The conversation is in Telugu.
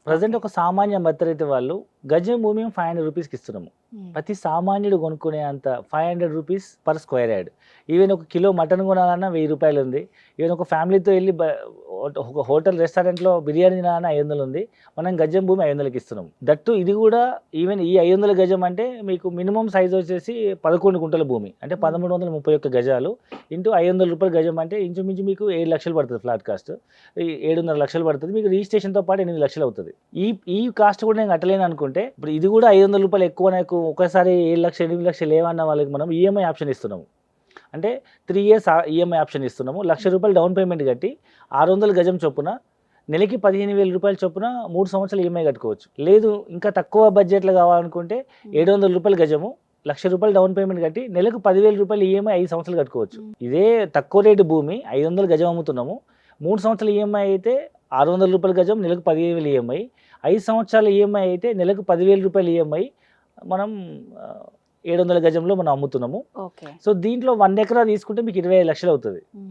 Present okay. ఒక సామాన్య మధ్యతరగతి వాళ్ళు గజం భూమి 500 రూపీస్కి ఇస్తున్నాము. ప్రతి సామాన్యుడు కొనుక్కునే అంత 500 rupees per square yard. Even ఒక కిలో మటన్ కొనాలన్నా 1000 రూపాయలు ఉంది. ఈవెన్ ఒక ఫ్యామిలీతో వెళ్ళి ఒక హోటల్ రెస్టారెంట్లో బిర్యానీ తినాలన్నా 500 ఉంది. మనం గజం భూమి 500కి ఇస్తున్నాం. దట్టు ఇది కూడా ఈవెన్ ఈ 500 గజం అంటే మీకు మినిమం సైజ్ వచ్చేసి 11 గుంటల భూమి. అంటే 1331 గజాలు ఇంటూ 500 రూపాయలు గజం అంటే ఇంచుమించు మీకు 7 లక్షలు పడుతుంది ఫ్లాట్ కాస్ట్. 7.5 లక్షలు పడుతుంది. మీకు రిజిస్ట్రేషన్తో పాటు 8 లక్షలు అవుతుంది. ఈ ఈ కాస్ట్ కూడా నేను కట్టలేను అనుకుంటే ఇప్పుడు ఇది కూడా 500 రూపాయలు ఎక్కువ నాకు ఒకసారి 7 లక్షలు 8 లక్షలు ఏమన్న వాళ్ళకి మనం ఈఎంఐ ఆప్షన్ ఇస్తున్నాము. అంటే 3 ఇయర్స్ ఈఎంఐ ఆప్షన్ ఇస్తున్నాము. 1,00,000 రూపాయలు డౌన్ పేమెంట్ కట్టి 600 గజం చొప్పున నెలకి 15,000 రూపాయల చొప్పున 3 సంవత్సరాలు ఈఎంఐ కట్టుకోవచ్చు. లేదు ఇంకా తక్కువ బడ్జెట్లో కావాలనుకుంటే 700 రూపాయల గజము 1,00,000 రూపాయలు డౌన్ పేమెంట్ కట్టి నెలకు 10,000 రూపాయలు ఈఎంఐ 5 సంవత్సరాలు కట్టుకోవచ్చు. ఇదే తక్కువ రేటు భూమి 500 గజం అమ్ముతున్నాము. 3 సంవత్సరాల ఈఎంఐ అయితే 600 రూపాయల గజం నెలకు 15,000 ఈఎంఐ. 5 సంవత్సరాల ఈఎంఐ అయితే నెలకు 10,000 రూపాయల ఈఎంఐ మనం 700 గజంలో మనం అమ్ముతున్నాము. ఓకే. సో దీంట్లో 1 ఎకరా తీసుకుంటే మీకు 25 లక్షలు అవుతుంది.